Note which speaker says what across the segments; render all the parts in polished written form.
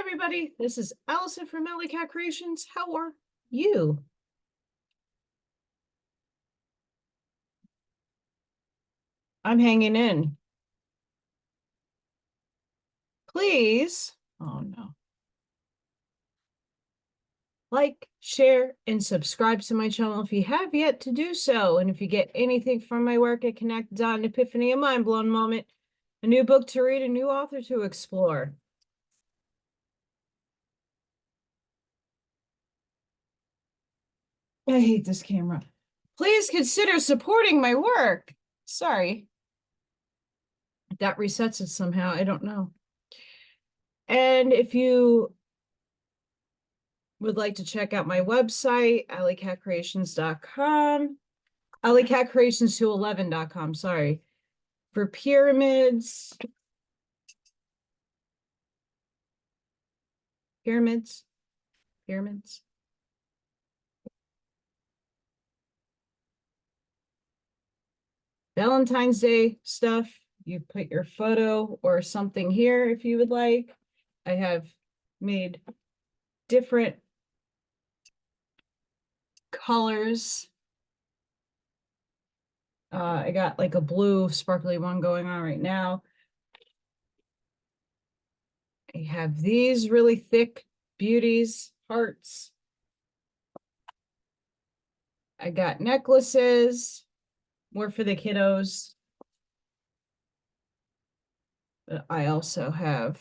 Speaker 1: everybody, this is Allison from Allykatkreations. How are you? I'm hanging in. Please, oh no. Like, share, and subscribe to my channel if you have yet to do so. And if you get anything from my work at Connect, Dawn, Epiphany, a mind-blown moment, a new book to read, a new author to explore. I hate this camera. Please consider supporting my work. Sorry. That resets it somehow. I don't know. And if you would like to check out my website, AllyKatkreations.com, AllyKatkreations211.com, sorry, for pyramids, Valentine's Day stuff. You put your photo or something here if you would like. I have made different colors. I got like a blue sparkly one going on right now. I have these really thick beauties, hearts. I got necklaces, more for the kiddos. But I also have,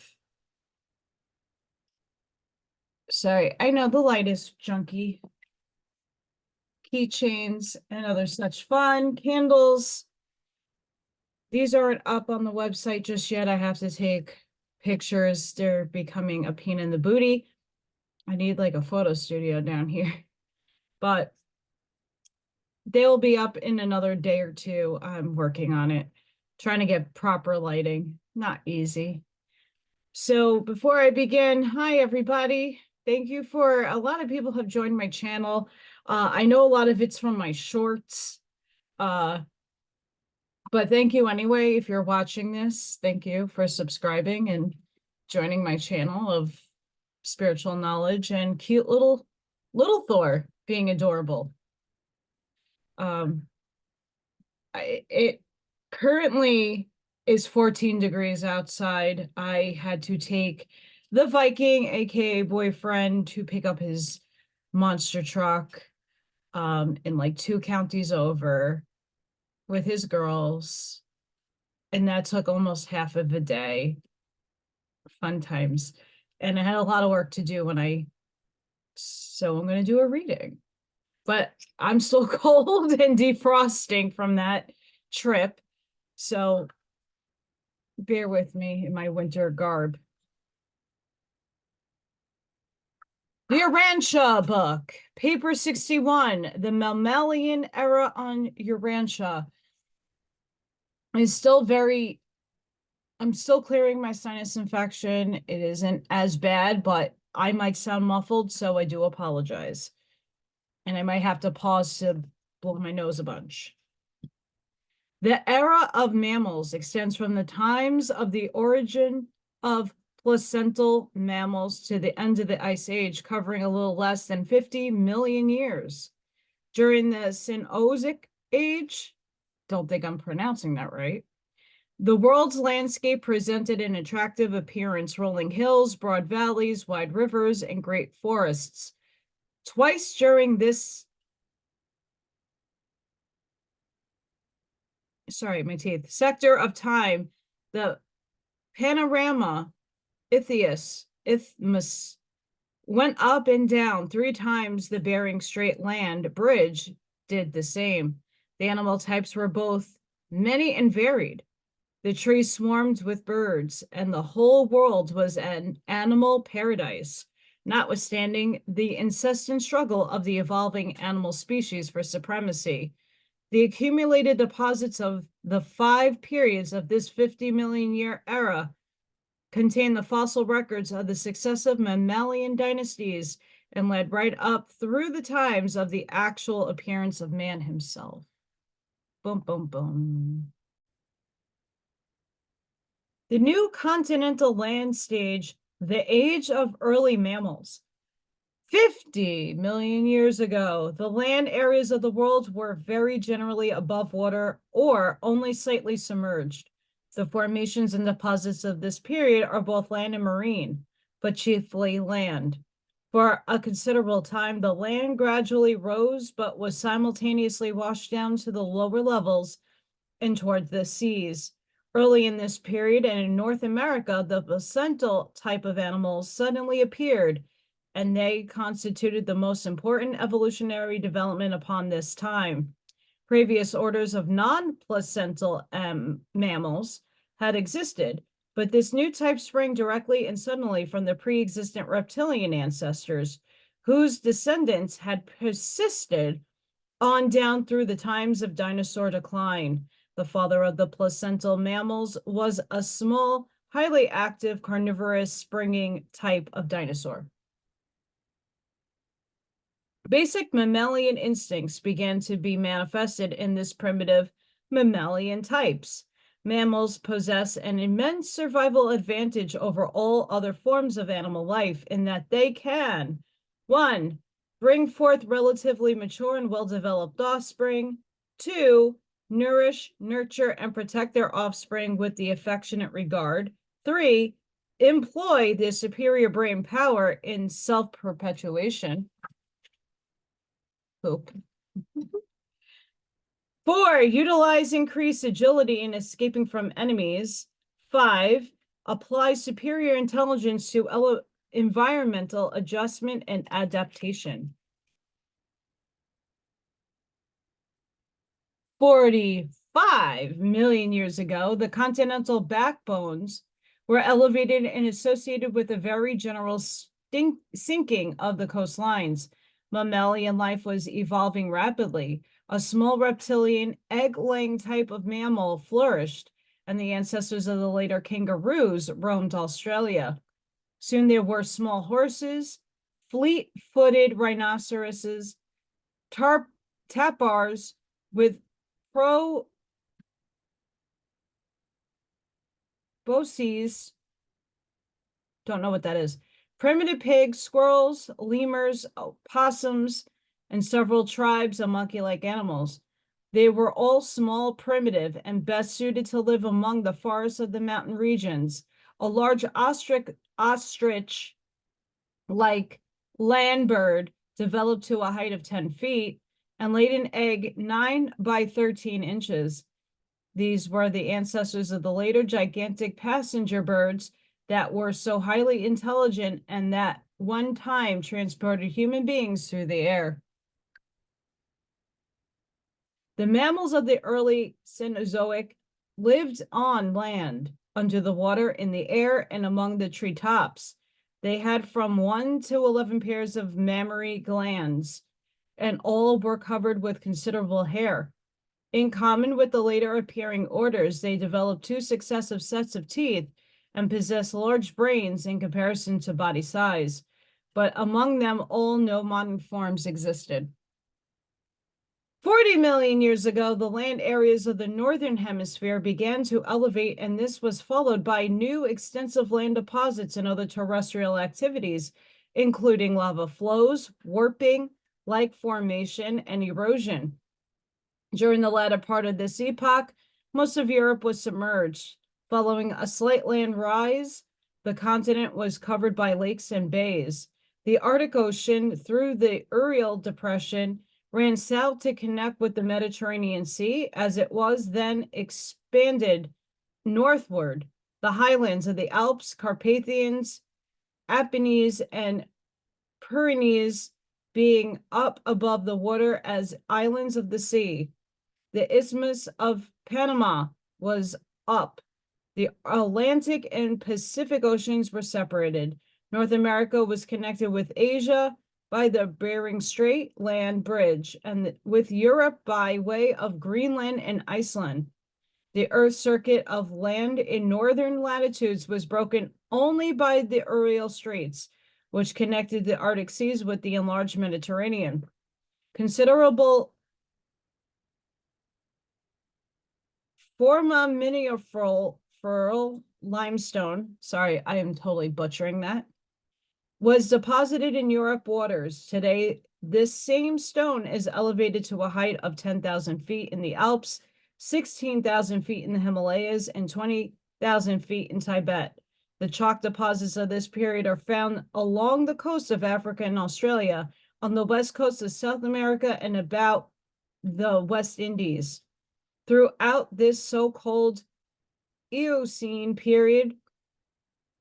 Speaker 1: sorry, I know the light is junky. Keychains and other such fun, candles. These aren't up on the website just yet. I have to take pictures. They're becoming a pain in the booty. I need like a photo studio down here, but they'll be up in another day or two. I'm working on it, trying to get proper lighting. Not easy. So before I begin, hi everybody. Thank you for, a lot of people have joined my channel. I know a lot of it's from my shorts, but thank you anyway. If you're watching this, thank you for subscribing and joining my channel of spiritual knowledge and cute little Thor being adorable. It currently is 14 degrees outside. I had to take the Viking, aka boyfriend, to pick up his monster truck in like 2 counties over with his girls, and that took almost half of the day. Fun times. And I had a lot of work to do so I'm going to do a reading, but I'm still cold and defrosting from that trip, so bear with me in my winter garb. The Urantia Book, Paper 61, the Mammalian Era on Urantia. I'm still clearing my sinus infection. It isn't as bad, but I might sound muffled, so I do apologize. And I might have to pause to blow my nose a bunch. The era of mammals extends from the times of the origin of placental mammals to the end of the Ice Age, covering a little less than 50 million years. During the Cenozoic Age, don't think I'm pronouncing that right, the world's landscape presented an attractive appearance: rolling hills, broad valleys, wide rivers, and great forests. Twice during this, sorry, my teeth, sector of time, the panorama isthmus went up and down 3 times the Bering Strait land bridge did the same. The animal types were both many and varied. The trees swarmed with birds, and the whole world was an animal paradise, notwithstanding the incessant struggle of the evolving animal species for supremacy. The accumulated deposits of the 5 periods of this 50 million year era contain the fossil records of the successive mammalian dynasties and led right up through the times of the actual appearance of man himself. Boom, boom, boom. The new continental land stage The age of early mammals. 50 million years ago, the land areas of the world were very generally above water or only slightly submerged. The formations and deposits of this period are both land and marine, but chiefly land. For a considerable time, the land gradually rose, but was simultaneously washed down to the lower levels and toward the seas. Early in this period and in North America, the placental type of animals suddenly appeared, and they constituted the most important evolutionary development upon this time. Previous orders of non-placental mammals had existed, but this new type sprang directly and suddenly from the pre-existent reptilian ancestors, whose descendants had persisted on down through the times of dinosaur decline. The father of the placental mammals was a small, highly active, carnivorous, springing type of dinosaur. Basic mammalian instincts began to be manifested in this primitive mammalian types. Mammals possess an immense survival advantage over all other forms of animal life in that they can, 1, bring forth relatively mature and well-developed offspring, 2, nourish, nurture, and protect their offspring with the affectionate regard, 3, employ their superior brain power in self-perpetuation. Poop. 4, utilize increased agility in escaping from enemies. 5, apply superior intelligence to environmental adjustment and adaptation. 45 million years ago, the continental backbones were elevated and associated with a very general sinking of the coastlines. Mammalian life was evolving rapidly. A small reptilian egg-laying type of mammal flourished, and the ancestors of the later kangaroos roamed Australia. Soon there were small horses, fleet-footed rhinoceroses, tapirs with proboscis, don't know what that is, primitive pigs, squirrels, lemurs, opossums, and several tribes of monkey-like animals. They were all small, primitive, and best suited to live among the forests of the mountain regions. A large ostrich-like land bird developed to a height of 10 feet and laid an egg 9 by 13 inches. These were the ancestors of the later gigantic passenger birds that were so highly intelligent and that one time transported human beings through the air. The mammals of the early Cenozoic lived on land, under the water, in the air, and among the treetops. They had from 1 to 11 pairs of mammary glands, and all were covered with considerable hair. In common with the later appearing orders, they developed 2 successive sets of teeth and possess large brains in comparison to body size, but among them all no modern forms existed. 40 million years ago, the land areas of the northern hemisphere began to elevate, and this was followed by new extensive land deposits and other terrestrial activities, including lava flows, warping, lake formation, and erosion. During the latter part of this epoch, most of Europe was submerged. Following a slight land rise, the continent was covered by lakes and bays. The Arctic Ocean, through the Ural Depression, ran south to connect with the Mediterranean Sea, as it was then expanded northward. The highlands of the Alps, Carpathians, Apennines, and Pyrenees being up above the water as islands of the sea. The Isthmus of Panama was up. The Atlantic and Pacific Oceans were separated. North America was connected with Asia by the Bering Strait land bridge, and with Europe by way of Greenland and Iceland. The Earth's circuit of land in northern latitudes was broken only by the Ural Straits, which connected the Arctic seas with the enlarged Mediterranean. Considerable foraminiferal Ferrol limestone, sorry, I am totally butchering that, was deposited in Europe waters. Today, this same stone is elevated to a height of 10,000 feet in the Alps, 16,000 feet in the Himalayas, and 20,000 feet in Tibet. The chalk deposits of this period are found along the coast of Africa and Australia, on the west coast of South America, and about the West Indies. Throughout this so-called Eocene period,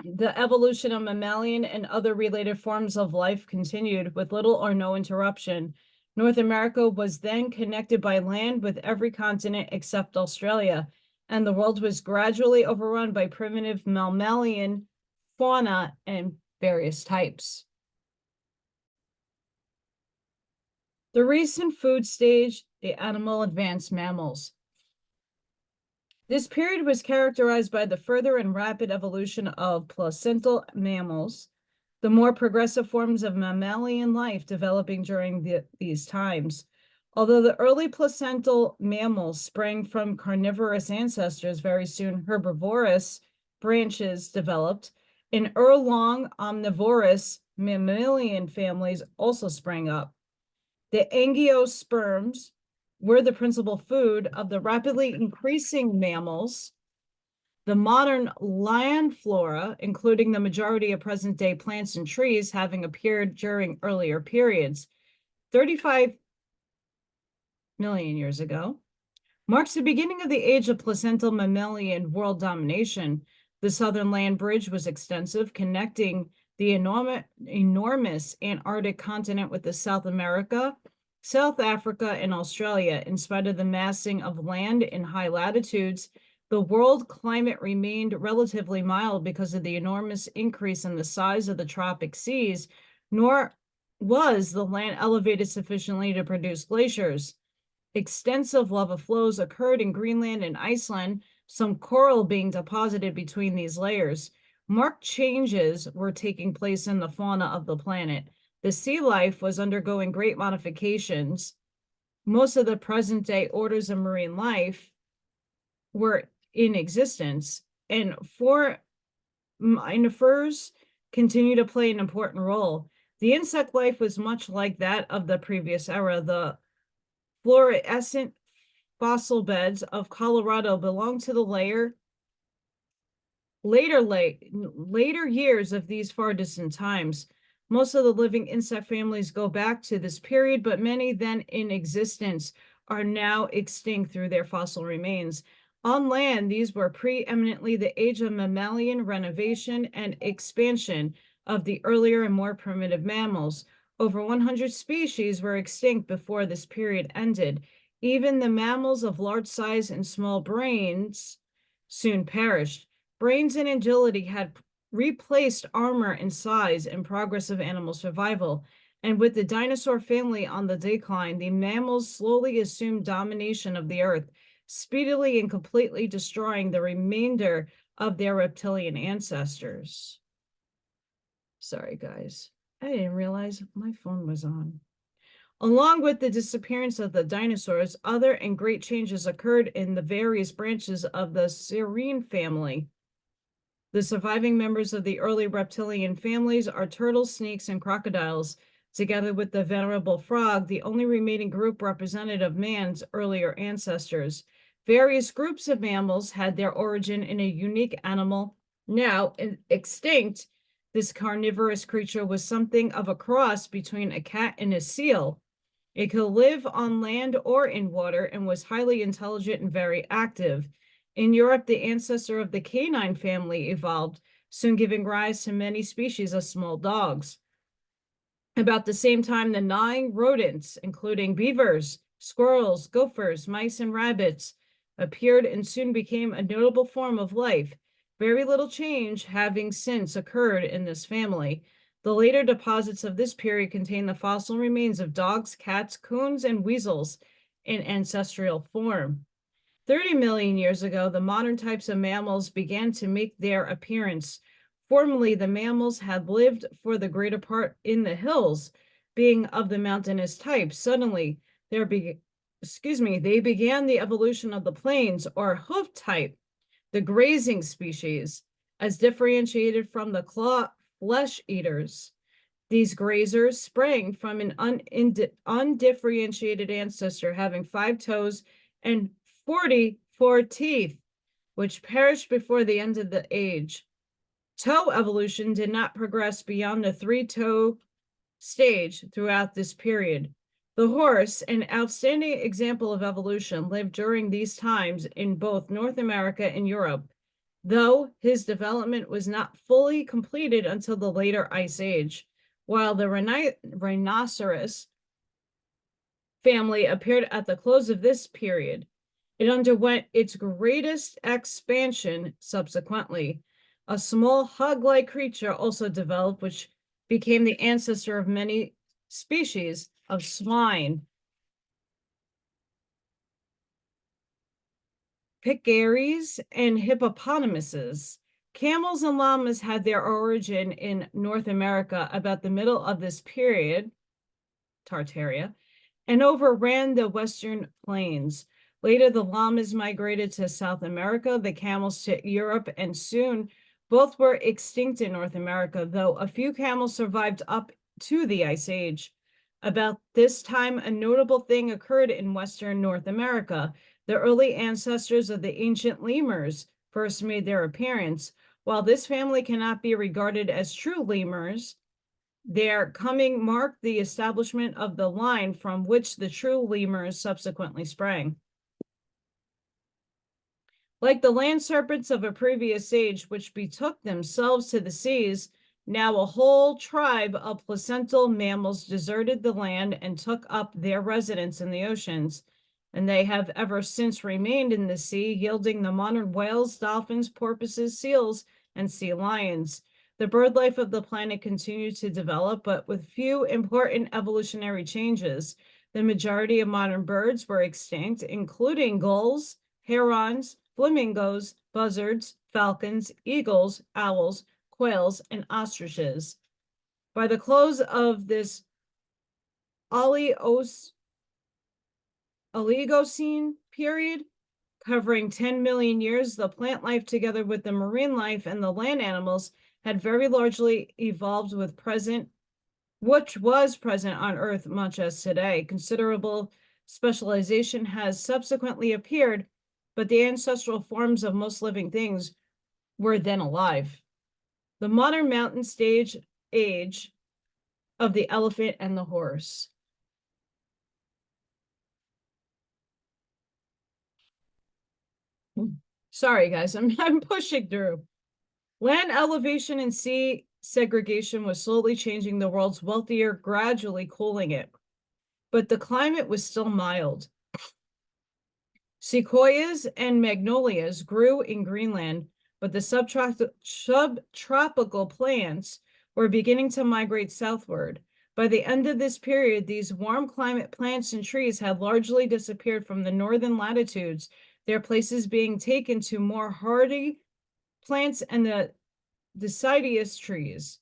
Speaker 1: the evolution of mammalian and other related forms of life continued with little or no interruption. North America was then connected by land with every continent except Australia, and the world was gradually overrun by primitive mammalian fauna and various types. The recent food stage, the animal advanced mammals. This period was characterized by the further and rapid evolution of placental mammals, the more progressive forms of mammalian life developing during these times. Although the early placental mammals sprang from carnivorous ancestors, very soon herbivorous branches developed, and long omnivorous mammalian families also sprang up. The angiosperms were the principal food of the rapidly increasing mammals. The modern land flora, including the majority of present-day plants and trees, having appeared during earlier periods, 35 million years ago, marks the beginning of the age of placental mammalian world domination. The southern land bridge was extensive, connecting the enormous Antarctic continent with the South America, South Africa, and Australia. In spite of the massing of land in high latitudes, the world climate remained relatively mild because of the enormous increase in the size of the tropic seas, nor was the land elevated sufficiently to produce glaciers. Extensive lava flows occurred in Greenland and Iceland, some coral being deposited between these layers. Marked changes were taking place in the fauna of the planet. The sea life was undergoing great modifications. Most of the present-day orders of marine life were in existence, and foraminifers continue to play an important role. The insect life was much like that of the previous era. The fluorescent fossil beds of Colorado belong to the later years of these far distant times. Most of the living insect families go back to this period, but many then in existence are now extinct through their fossil remains. On land, these were preeminently the age of mammalian renovation and expansion of the earlier and more primitive mammals. Over 100 species were extinct before this period ended. Even the mammals of large size and small brains soon perished. Brains and agility had replaced armor and size and progress of animal survival. And with the dinosaur family on the decline, the mammals slowly assumed domination of the earth, speedily and completely destroying the remainder of their reptilian ancestors. Sorry, guys. I didn't realize my phone was on. Along with the disappearance of the dinosaurs, other and great changes occurred in the various branches of the Sirene family. The surviving members of the early reptilian families are turtles, snakes, and crocodiles. Together with the venerable frog, the only remaining group representative of man's earlier ancestors. Various groups of mammals had their origin in a unique animal, now extinct. This carnivorous creature was something of a cross between a cat and a seal. It could live on land or in water and was highly intelligent and very active. In Europe, the ancestor of the canine family evolved, soon giving rise to many species of small dogs. About the same time, the gnawing rodents, including beavers, squirrels, gophers, mice, and rabbits, appeared and soon became a notable form of life. Very little change having since occurred in this family. The later deposits of this period contain the fossil remains of dogs, cats, coons, and weasels in ancestral form. 30 million years ago, the modern types of mammals began to make their appearance. Formerly, the mammals had lived for the greater part in the hills, being of the mountainous type. Suddenly, they began the evolution of the plains or hoof type. The grazing species, as differentiated from the claw flesh eaters. These grazers sprang from an undifferentiated ancestor having 5 toes and 44 teeth, which perished before the end of the age. Toe evolution did not progress beyond the 3-toe stage throughout this period. The horse, an outstanding example of evolution, lived during these times in both North America and Europe, though his development was not fully completed until the later Ice Age. While the rhinoceros family appeared at the close of this period, it underwent its greatest expansion subsequently. A small hog-like creature also developed, which became the ancestor of many species of swine. Pecaries and hippopotamuses. Camels and llamas had their origin in North America about the middle of this period, Tartaria, and overran the western plains. Later, the llamas migrated to South America, the camels to Europe, and soon both were extinct in North America, though a few camels survived up to the Ice Age. About this time, a notable thing occurred in Western North America. The early ancestors of the ancient lemurs first made their appearance. While this family cannot be regarded as true lemurs, their coming marked the establishment of the line from which the true lemurs subsequently sprang. Like the land serpents of a previous age, which betook themselves to the seas, now a whole tribe of placental mammals deserted the land and took up their residence in the oceans, and they have ever since remained in the sea, yielding the modern whales, dolphins, porpoises, seals, and sea lions. The bird life of the planet continued to develop, but with few important evolutionary changes. The majority of modern birds were extinct, including gulls, herons, flamingos, buzzards, falcons, eagles, owls, quails, and ostriches. By the close of this Oligocene period, covering 10 million years, the plant life together with the marine life and the land animals had very largely evolved which was present on Earth much as today. Considerable specialization has subsequently appeared, but the ancestral forms of most living things were then alive. The modern mountain stage age of the elephant and the horse. Sorry, guys, I'm pushing through. Land elevation and sea segregation was slowly changing the world's wealthier, gradually cooling it. But the climate was still mild. Sequoias and magnolias grew in Greenland, but the subtropical plants were beginning to migrate southward. By the end of this period, these warm climate plants and trees had largely disappeared from the northern latitudes, their places being taken to more hardy plants and the deciduous trees.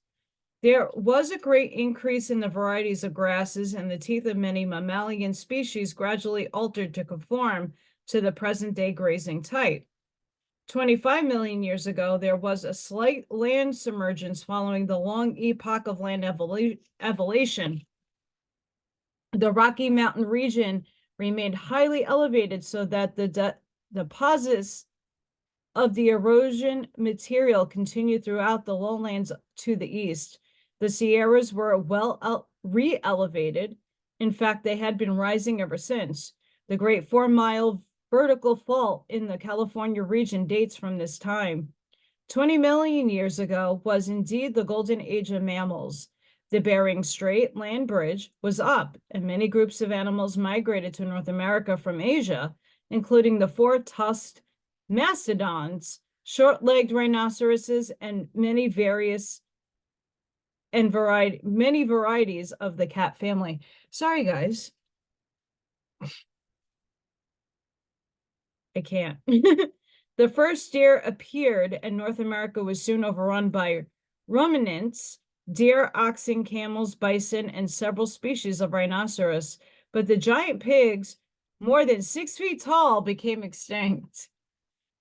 Speaker 1: There was a great increase in the varieties of grasses, and the teeth of many mammalian species gradually altered to conform to the present-day grazing type. 25 million years ago, there was a slight land submergence following the long epoch of land evolution. The Rocky Mountain region remained highly elevated so that the deposits of the erosion material continued throughout the lowlands to the east. The Sierras were well re-elevated. In fact, they had been rising ever since. The Great 4-Mile vertical fault in the California region dates from this time. 20 million years ago was indeed the golden age of mammals. The Bering Strait land bridge was up, and many groups of animals migrated to North America from Asia, including the 4-tusked mastodons, short-legged rhinoceroses, and many varieties of the cat family. Sorry, guys. I can't. The first deer appeared, and North America was soon overrun by ruminants, deer, oxen, camels, bison, and several species of rhinoceros. But the giant pigs, more than 6 feet tall, became extinct.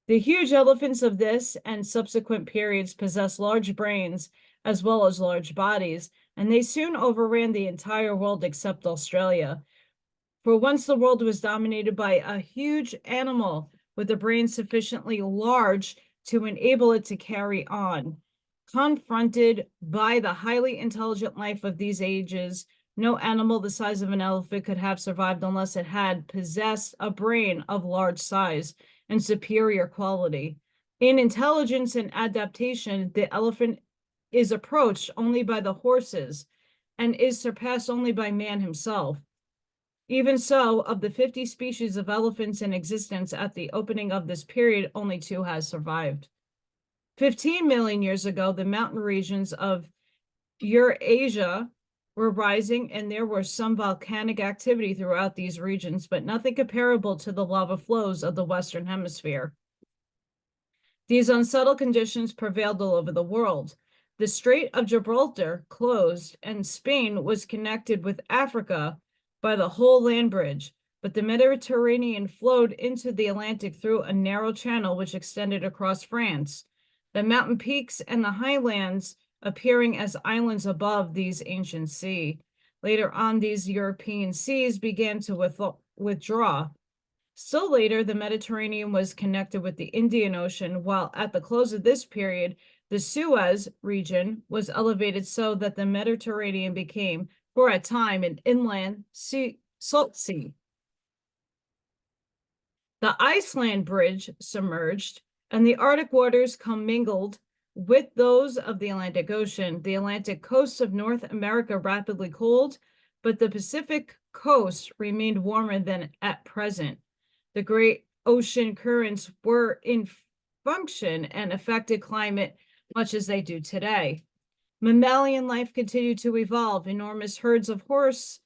Speaker 1: The huge elephants of this and subsequent periods possess large brains as well as large bodies, and they soon overran the entire world except Australia. For once the world was dominated by a huge animal with a brain sufficiently large to enable it to carry on. Confronted by the highly intelligent life of these ages, no animal the size of an elephant could have survived unless it had possessed a brain of large size and superior quality. In intelligence and adaptation, the elephant is approached only by the horses and is surpassed only by man himself. Even so, of the 50 species of elephants in existence at the opening of this period, only 2 has survived. 15 million years ago, the mountain regions of Eurasia were rising, and there was some volcanic activity throughout these regions, but nothing comparable to the lava flows of the Western Hemisphere. These unsettled conditions prevailed all over the world. The Strait of Gibraltar closed, and Spain was connected with Africa by the whole land bridge, but the Mediterranean flowed into the Atlantic through a narrow channel which extended across France. The mountain peaks and the highlands appearing as islands above these ancient sea. Later on, these European seas began to withdraw. Still later, the Mediterranean was connected with the Indian Ocean, while at the close of this period, the Suez region was elevated so that the Mediterranean became, for a time, an inland salt sea. The Iceland bridge submerged, and the Arctic waters commingled with those of the Atlantic Ocean. The Atlantic coast of North America rapidly cooled, but the Pacific coast remained warmer than at present. The great ocean currents were in function and affected climate much as they do today. Mammalian life continued to evolve. Enormous herds of horses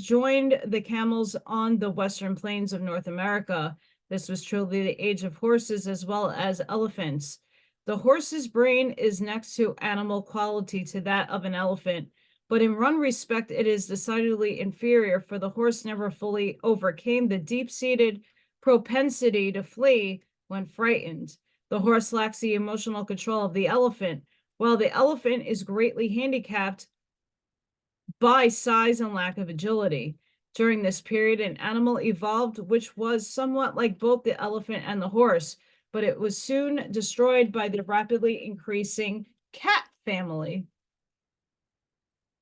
Speaker 1: joined the camels on the western plains of North America. This was truly the age of horses as well as elephants. The horse's brain is next to animal quality to that of an elephant, but in one respect it is decidedly inferior, for the horse never fully overcame the deep-seated propensity to flee when frightened. The horse lacks the emotional control of the elephant, while the elephant is greatly handicapped by size and lack of agility. During this period, an animal evolved which was somewhat like both the elephant and the horse, but it was soon destroyed by the rapidly increasing cat family.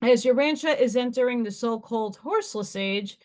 Speaker 1: As Urantia is entering the so-called horseless age,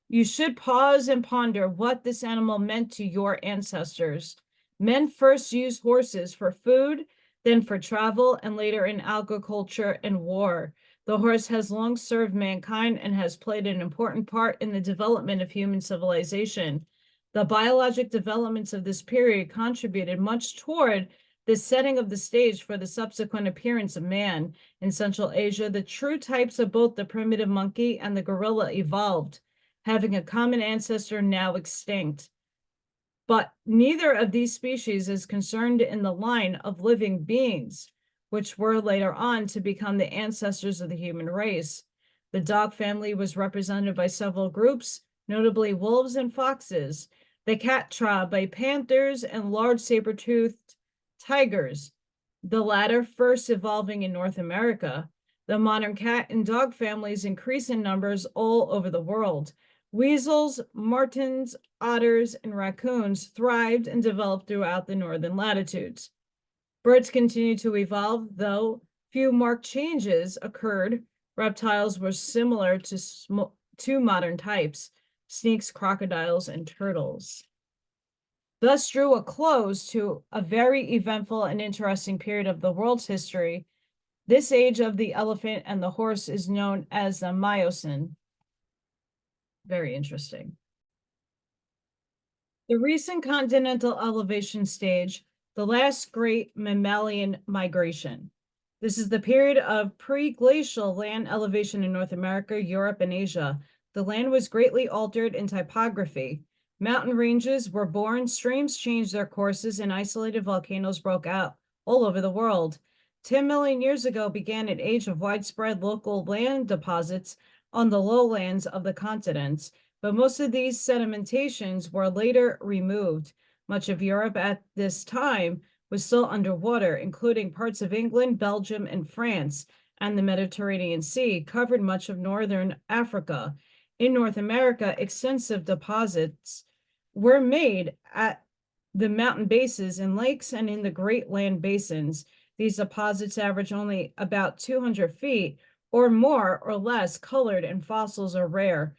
Speaker 1: you should pause and ponder what this animal meant to your ancestors. Men first used horses for food, then for travel, and later in agriculture and war. The horse has long served mankind and has played an important part in the development of human civilization. The biologic developments of this period contributed much toward the setting of the stage for the subsequent appearance of man. In Central Asia, the true types of both the primitive monkey and the gorilla evolved, having a common ancestor now extinct. But neither of these species is concerned in the line of living beings, which were later on to become the ancestors of the human race. The dog family was represented by several groups, notably wolves and foxes. The cat tribe by panthers and large saber-toothed tigers, the latter first evolving in North America. The modern cat and dog families increase in numbers all over the world. Weasels, martens, otters, and raccoons thrived and developed throughout the northern latitudes. Birds continued to evolve, though few marked changes occurred. Reptiles were similar to modern types: snakes, crocodiles, and turtles. Thus drew a close to a very eventful and interesting period of the world's history. This age of the elephant and the horse is known as the Miocene. Very interesting. The recent continental elevation stage, the last great mammalian migration. This is the period of pre-glacial land elevation in North America, Europe, and Asia. The land was greatly altered in typography. Mountain ranges were born, streams changed their courses, and isolated volcanoes broke out all over the world. 10 million years ago began an age of widespread local land deposits on the lowlands of the continents, but most of these sedimentations were later removed. Much of Europe at this time was still underwater, including parts of England, Belgium, and France, and the Mediterranean Sea covered much of northern Africa. In North America, extensive deposits were made at the mountain bases and lakes and in the Great Land Basins. These deposits average only about 200 feet or more or less, colored, and fossils are rare.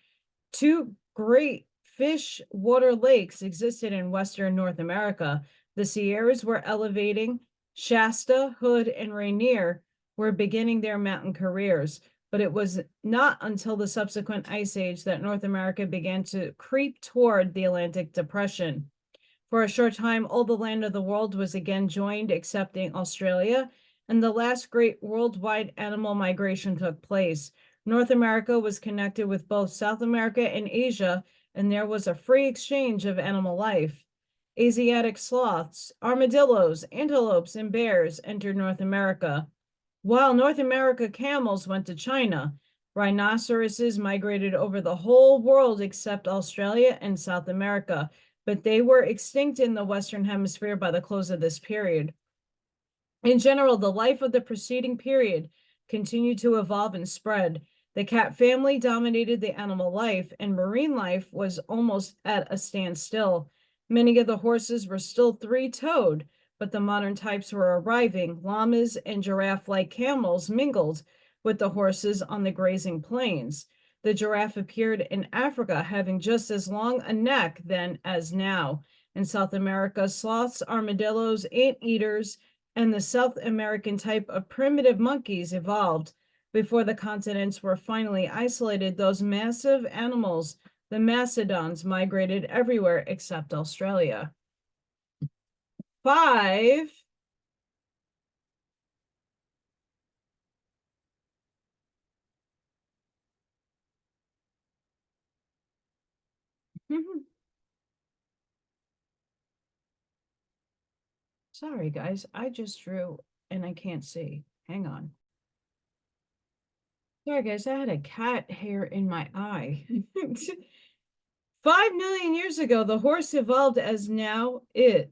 Speaker 1: Two great fish water lakes existed in western North America. The Sierras were elevating. Shasta, Hood, and Rainier were beginning their mountain careers, but it was not until the subsequent ice age that North America began to creep toward the Atlantic Depression. For a short time, all the land of the world was again joined, excepting Australia, and the last great worldwide animal migration took place. North America was connected with both South America and Asia, and there was a free exchange of animal life. Asiatic sloths, armadillos, antelopes, and bears entered North America, while North America camels went to China. Rhinoceroses migrated over the whole world except Australia and South America, but they were extinct in the Western Hemisphere by the close of this period. In general, the life of the preceding period continued to evolve and spread. The cat family dominated the animal life, and marine life was almost at a standstill. Many of the horses were still three-toed, but the modern types were arriving. Llamas and giraffe-like camels mingled with the horses on the grazing plains. The giraffe appeared in Africa, having just as long a neck then as now. In South America, sloths, armadillos, anteaters, and the South American type of primitive monkeys evolved. Before the continents were finally isolated, those massive animals, the mastodons, migrated everywhere except Australia. 5. Sorry, guys, I just drew and I can't see. Hang on. Sorry, guys, I had a cat hair in my eye. 5 million years ago, the horse evolved as now it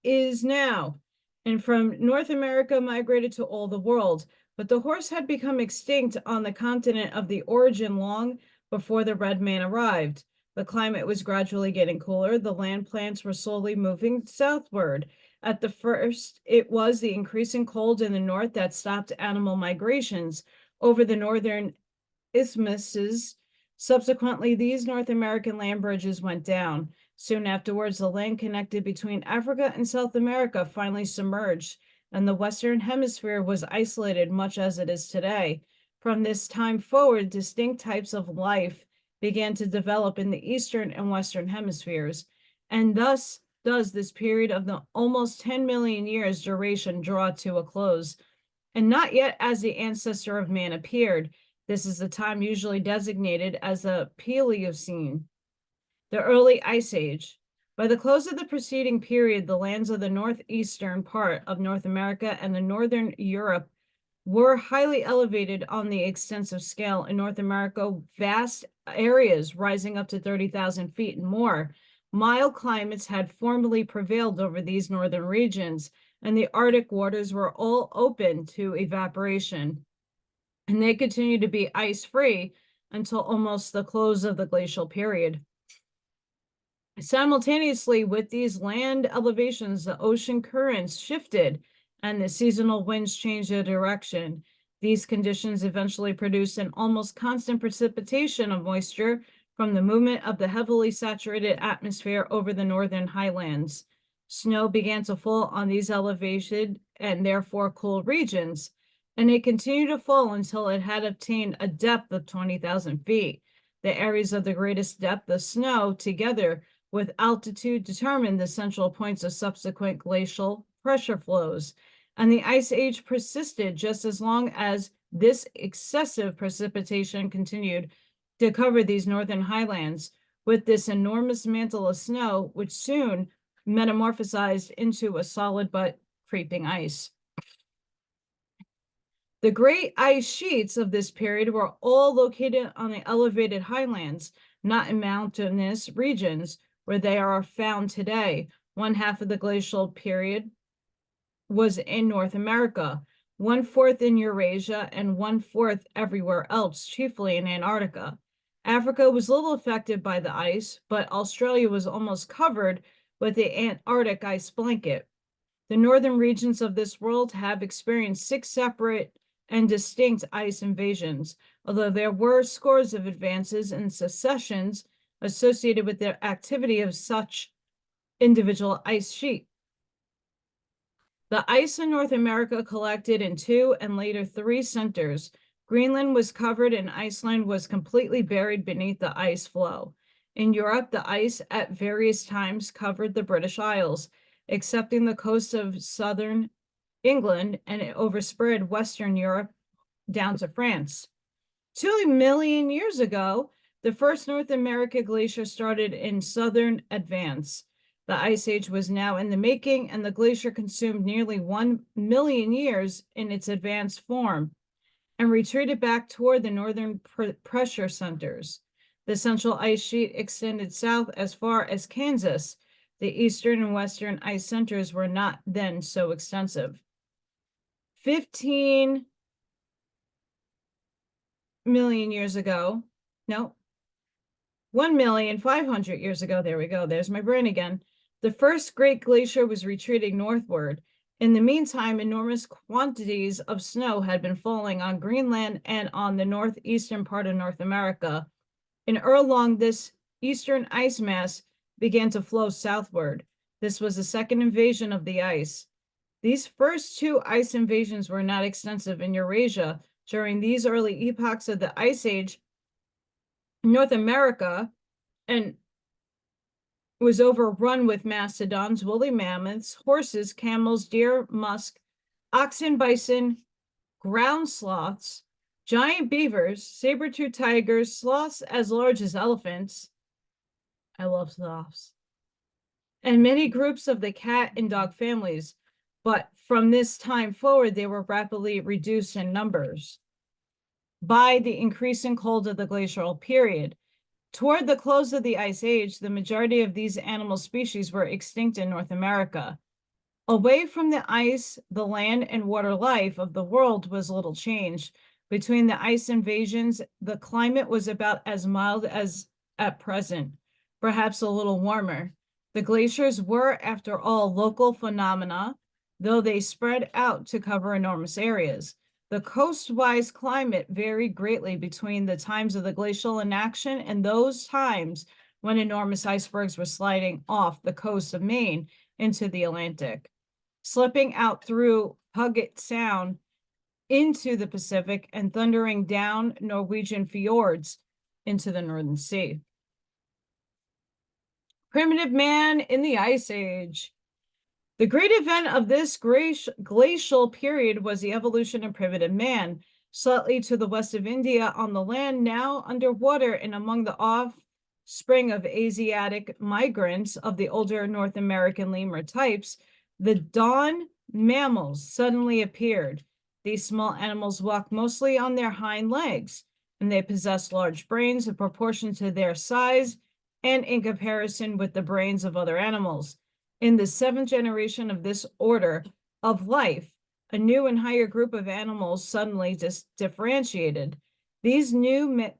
Speaker 1: is now, and from North America migrated to all the world. But the horse had become extinct on the continent of the origin long before the red man arrived. The climate was gradually getting cooler. The land plants were slowly moving southward. At the first, it was the increasing cold in the north that stopped animal migrations over the northern isthmuses. Subsequently, these North American land bridges went down. Soon afterwards, the land connected between Africa and South America finally submerged, and the Western Hemisphere was isolated much as it is today. From this time forward, distinct types of life began to develop in the Eastern and Western Hemispheres, and thus does this period of the almost 10 million years duration draw to a close. And not yet as the ancestor of man appeared. This is the time usually designated as the Paleocene, the early Ice Age. By the close of the preceding period, the lands of the northeastern part of North America and the northern Europe were highly elevated on the extensive scale. In North America, vast areas rising up to 30,000 feet and more. Mild climates had formerly prevailed over these northern regions, and the Arctic waters were all open to evaporation, and they continued to be ice-free until almost the close of the glacial period. Simultaneously with these land elevations, the ocean currents shifted and the seasonal winds changed their direction. These conditions eventually produced an almost constant precipitation of moisture from the movement of the heavily saturated atmosphere over the northern highlands. Snow began to fall on these elevated and therefore cool regions, and it continued to fall until it had obtained a depth of 20,000 feet. The areas of the greatest depth of snow, together with altitude, determined the central points of subsequent glacial pressure flows, and the ice age persisted just as long as this excessive precipitation continued to cover these northern highlands with this enormous mantle of snow, which soon metamorphosized into a solid but creeping ice. The great ice sheets of this period were all located on the elevated highlands, not in mountainous regions, where they are found today. One half of the glacial period was in North America, 1/4 in Eurasia, and 1/4 everywhere else, chiefly in Antarctica. Africa was little affected by the ice, but Australia was almost covered with the Antarctic ice blanket. The northern regions of this world have experienced 6 separate and distinct ice invasions, although there were scores of advances and secessions associated with the activity of such individual ice sheet. The ice in North America collected in 2 and later 3 centers. Greenland was covered and Iceland was completely buried beneath the ice floe. In Europe, the ice at various times covered the British Isles, excepting the coast of southern England, and it overspread Western Europe down to France. 2 million years ago, the first North America glacier started in southern advance. The Ice Age was now in the making, and the glacier consumed nearly 1 million years in its advanced form and retreated back toward the northern pressure centers. The central ice sheet extended south as far as Kansas. The eastern and western ice centers were not then so extensive. 15 million years ago, no, 1,500,000 years ago, there we go, there's my brain again, the first great glacier was retreating northward. In the meantime, enormous quantities of snow had been falling on Greenland and on the northeastern part of North America. And ere long, this eastern ice mass began to flow southward. This was the second invasion of the ice. These first 2 ice invasions were not extensive in Eurasia. During these early epochs of the Ice Age, North America and was overrun with mastodons, woolly mammoths, horses, camels, deer, musk, oxen, bison, ground sloths, giant beavers, saber-toothed tigers, sloths as large as elephants. I love sloths. And many groups of the cat and dog families. But from this time forward, they were rapidly reduced in numbers by the increasing cold of the glacial period. Toward the close of the Ice Age, the majority of these animal species were extinct in North America. Away from the ice, the land and water life of the world was little changed. Between the ice invasions, the climate was about as mild as at present, perhaps a little warmer. The glaciers were, after all, local phenomena, though they spread out to cover enormous areas. The coastwise climate varied greatly between the times of the glacial inaction and those times when enormous icebergs were sliding off the coast of Maine into the Atlantic, slipping out through Puget Sound into the Pacific, and thundering down Norwegian fjords into the Northern Sea. Primitive man in the Ice Age. The great event of this glacial period was the evolution of primitive man, slightly to the west of India on the land, now underwater and among the offspring of Asiatic migrants of the older North American lemur types. The dawn mammals suddenly appeared. These small animals walk mostly on their hind legs, and they possess large brains in proportion to their size and in comparison with the brains of other animals. In the 7th generation of this order of life, a new and higher group of animals suddenly differentiated. These new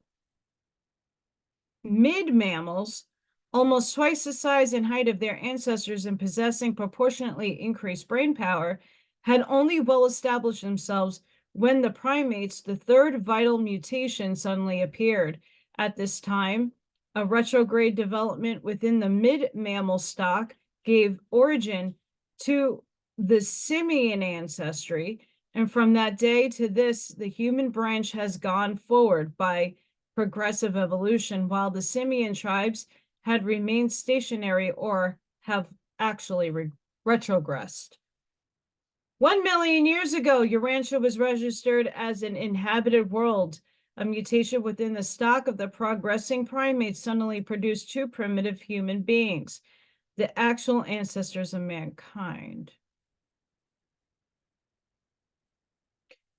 Speaker 1: mid-mammals, almost twice the size and height of their ancestors and possessing proportionately increased brain power, had only well established themselves when the primates, the 3rd vital mutation, suddenly appeared. At this time, a retrograde development within the mid-mammal stock gave origin to the simian ancestry, and from that day to this, the human branch has gone forward by progressive evolution, while the simian tribes had remained stationary or have actually retrogressed. 1 million years ago, Urantia was registered as an inhabited world. A mutation within the stock of the progressing primates suddenly produced 2 primitive human beings, the actual ancestors of mankind.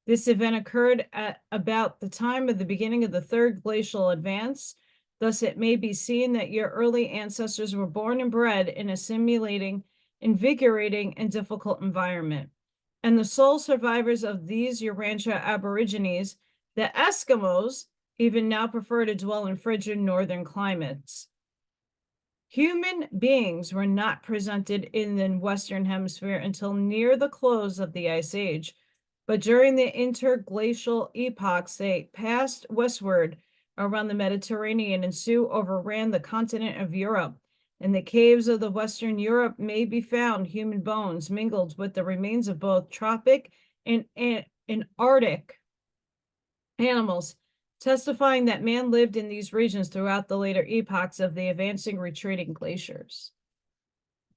Speaker 1: This event occurred at about the time of the beginning of the 3rd glacial advance. Thus, it may be seen that your early ancestors were born and bred in a stimulating, invigorating, and difficult environment. And the sole survivors of these Urantia aborigines, the Eskimos, even now prefer to dwell in frigid northern climates. Human beings were not presented in the Western Hemisphere until near the close of the Ice Age, but during the interglacial epochs, they passed westward around the Mediterranean and soon overran the continent of Europe. In the caves of the Western Europe may be found human bones mingled with the remains of both tropic and Arctic animals, testifying that man lived in these regions throughout the later epochs of the advancing retreating glaciers.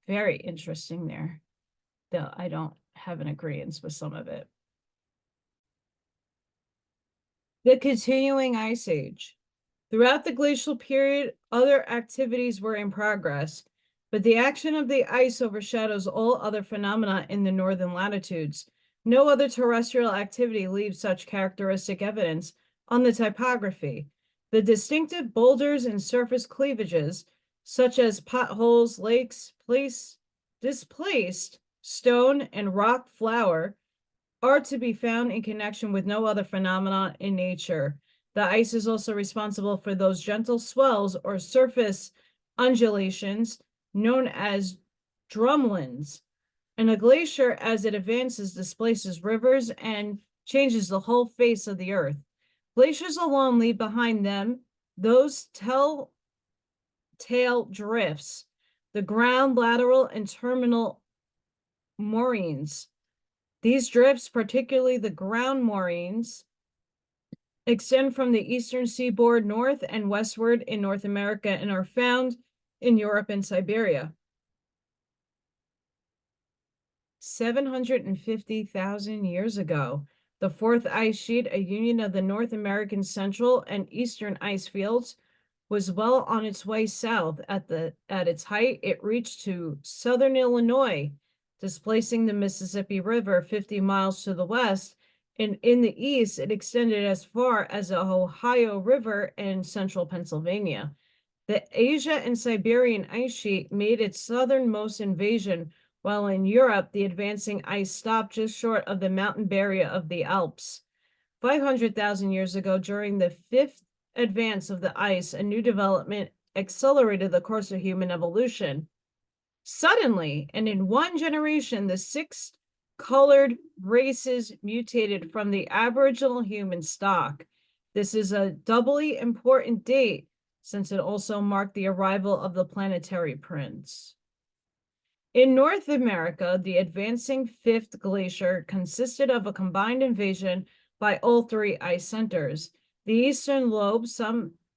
Speaker 1: Very interesting there, though I don't have an agreement with some of it. The continuing Ice Age. Throughout the glacial period, other activities were in progress, but the action of the ice overshadows all other phenomena in the northern latitudes. No other terrestrial activity leaves such characteristic evidence on the topography. The distinctive boulders and surface cleavages, such as potholes, lakes, displaced stone, and rock flour, are to be found in connection with no other phenomena in nature. The ice is also responsible for those gentle swells or surface undulations known as drumlins. And a glacier, as it advances, displaces rivers and changes the whole face of the earth. Glaciers alone leave behind them those telltale drifts, the ground, lateral, and terminal moraines. These drifts, particularly the ground moraines, extend from the eastern seaboard north and westward in North America and are found in Europe and Siberia. 750,000 years ago, the fourth ice sheet, a union of the North American central and eastern ice fields, was well on its way south. At its height, it reached to southern Illinois, displacing the Mississippi River 50 miles to the west, and in the east, it extended as far as the Ohio River and central Pennsylvania. The Asia and Siberian ice sheet made its southernmost invasion, while in Europe, the advancing ice stopped just short of the mountain barrier of the Alps. 500,000 years ago, during the fifth advance of the ice, a new development accelerated the course of human evolution. Suddenly, and in one generation, the six colored races mutated from the Aboriginal human stock. This is a doubly important date since it also marked the arrival of the planetary prince. In North America, the advancing fifth glacier consisted of a combined invasion by all three ice centers. The eastern lobe,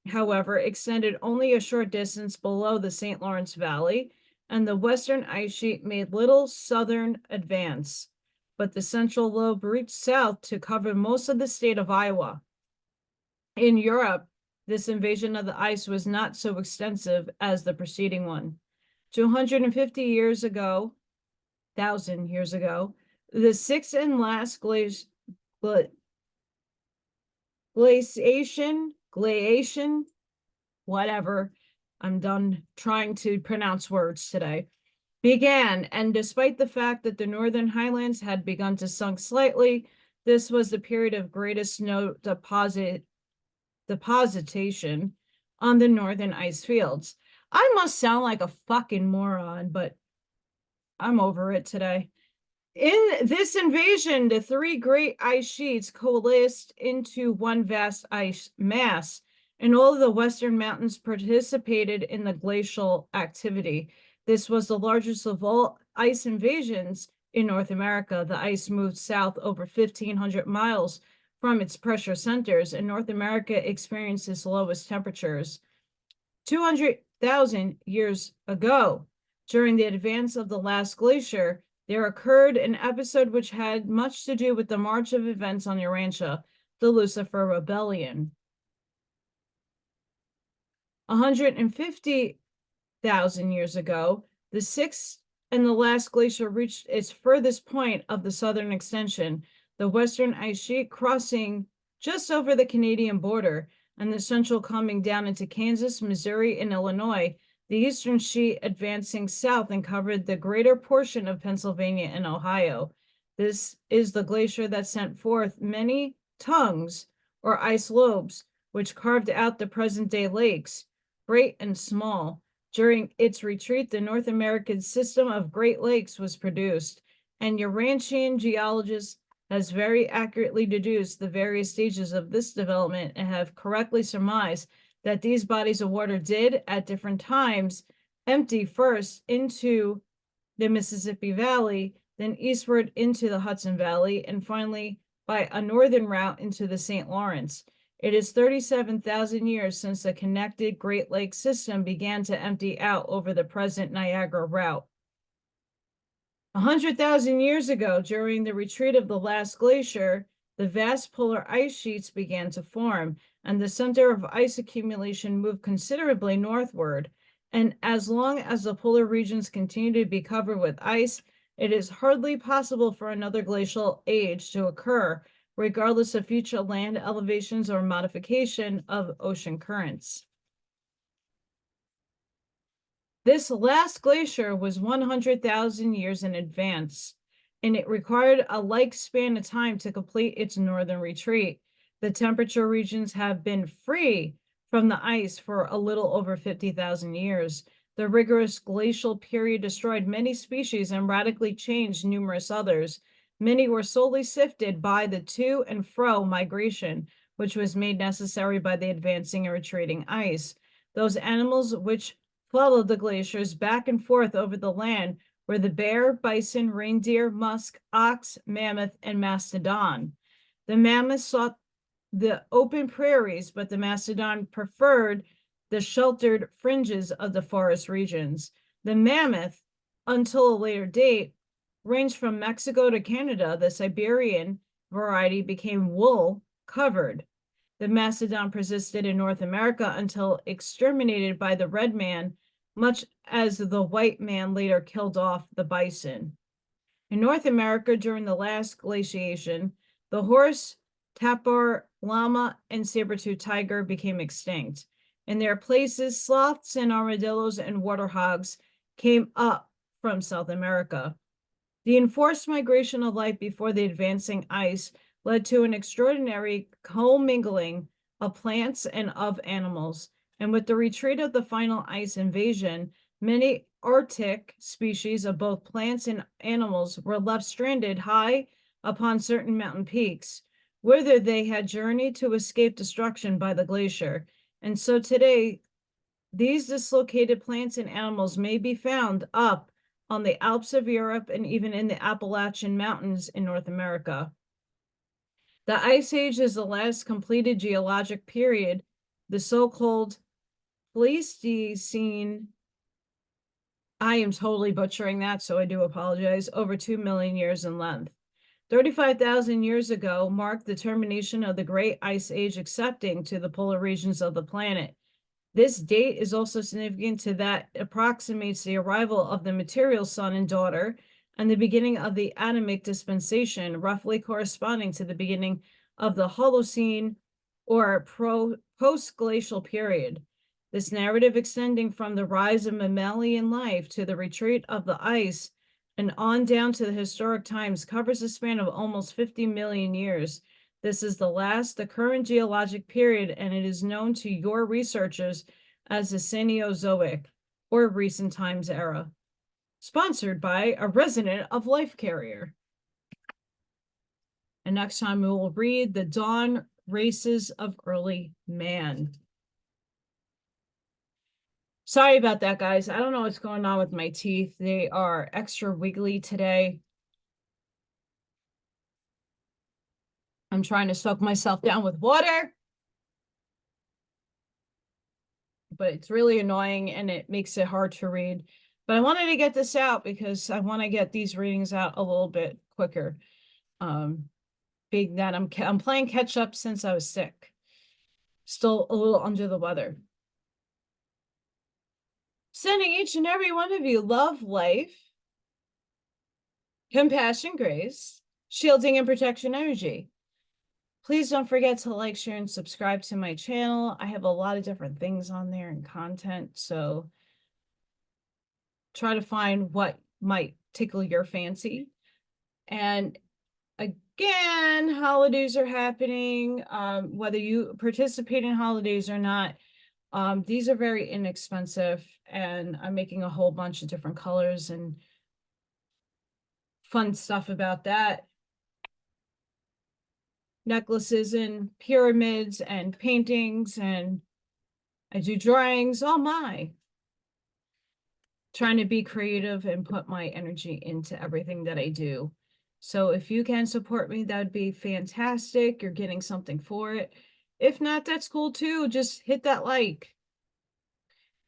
Speaker 1: however, extended only a short distance below the St. Lawrence Valley, and the western ice sheet made little southern advance, but the central lobe reached south to cover most of the state of Iowa. In Europe, this invasion of the ice was not so extensive as the preceding one. 250 years ago, 1,000 years ago, the sixth and last glaciation, whatever, I'm done trying to pronounce words today, began, and despite the fact that the northern highlands had begun to sink slightly, this was the period of greatest snow depositation on the northern ice fields. I must sound like a fucking moron, but I'm over it today. In this invasion, the three great ice sheets coalesced into one vast ice mass, and all of the western mountains participated in the glacial activity. This was the largest of all ice invasions in North America. The ice moved south over 1,500 miles from its pressure centers, and North America experienced its lowest temperatures. 200,000 years ago, during the advance of the last glacier, there occurred an episode which had much to do with the march of events on Urantia, the Lucifer Rebellion. 150,000 years ago, the sixth and the last glacier reached its furthest point of the southern extension, the western ice sheet crossing just over the Canadian border. and the central coming down into Kansas, Missouri, and Illinois, the eastern sheet advancing south and covered the greater portion of Pennsylvania and Ohio. This is the glacier that sent forth many tongues or ice lobes, which carved out the present-day lakes, great and small. During its retreat, the North American system of Great Lakes was produced, and Urantian geologists has very accurately deduced the various stages of this development and have correctly surmised that these bodies of water did, at different times, empty first into the Mississippi Valley, then eastward into the Hudson Valley, and finally by a northern route into the St. Lawrence. It is 37,000 years since the connected Great Lakes system began to empty out over the present Niagara route. 100,000 years ago, during the retreat of the last glacier, the vast polar ice sheets began to form, and the center of ice accumulation moved considerably northward. And as long as the polar regions continue to be covered with ice, it is hardly possible for another glacial age to occur, regardless of future land elevations or modification of ocean currents. This last glacier was 100,000 years in advance, and it required a like span of time to complete its northern retreat. The temperature regions have been free from the ice for a little over 50,000 years. The rigorous glacial period destroyed many species and radically changed numerous others. Many were solely sifted by the to and fro migration, which was made necessary by the advancing and retreating ice. Those animals which followed the glaciers back and forth over the land were the bear, bison, reindeer, musk, ox, mammoth, and mastodon. The mammoth sought the open prairies, but the mastodon preferred the sheltered fringes of the forest regions. The mammoth, until a later date, ranged from Mexico to Canada. The Siberian variety became wool covered. The mastodon persisted in North America until exterminated by the red man, much as the white man later killed off the bison. In North America, during the last glaciation, the horse, tapir, llama, and saber-toothed tiger became extinct. In their places, sloths and armadillos and water hogs came up from South America. The enforced migration of life before the advancing ice led to an extraordinary commingling of plants and of animals. And with the retreat of the final ice invasion, many Arctic species of both plants and animals were left stranded high upon certain mountain peaks, whither they had journeyed to escape destruction by the glacier. And so today, these dislocated plants and animals may be found up on the Alps of Europe and even in the Appalachian Mountains in North America. The Ice Age is the last completed geologic period, the so-called Pleistocene. I am totally butchering that, so I do apologize. Over 2 million years in length. 35,000 years ago marked the termination of the Great Ice Age, accepting to the polar regions of the planet. This date is also significant to that approximates the arrival of the material sun and daughter and the beginning of the Adamic dispensation, roughly corresponding to the beginning of the Holocene or post-glacial period. This narrative, extending from the rise of mammalian life to the retreat of the ice and on down to the historic times, covers a span of almost 50 million years. This is the current geologic period, and it is known to your researchers as the Cenozoic, or recent times era. Sponsored by a resident of Life Carrier. And next time we will read The Dawn Races of Early Man. Sorry about that, guys. I don't know what's going on with my teeth. They are extra wiggly today. I'm trying to soak myself down with water, but it's really annoying and it makes it hard to read. But I wanted to get this out because I want to get these readings out a little bit quicker. Being that I'm playing catch up since I was sick. Still a little under the weather. Sending each and every one of you love, life, compassion, grace, shielding, and protection energy. Please don't forget to like, share, and subscribe to my channel. I have a lot of different things on there and content, so try to find what might tickle your fancy. And again, holidays are happening. Whether you participate in holidays or not, these are very inexpensive, and I'm making a whole bunch of different colors and fun stuff about that. Necklaces and pyramids and paintings, and I do drawings. Oh my. Trying to be creative and put my energy into everything that I do. So if you can support me, that would be fantastic. You're getting something for it. If not, that's cool too. Just hit that like.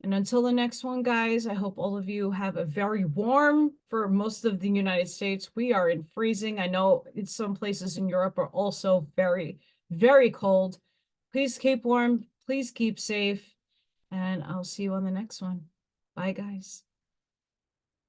Speaker 1: And until the next one, guys, I hope all of you have a very warm, for most of the United States. We are in freezing. I know in some places in Europe are also very, very cold. Please keep warm. Please keep safe. And I'll see you on the next one. Bye, guys.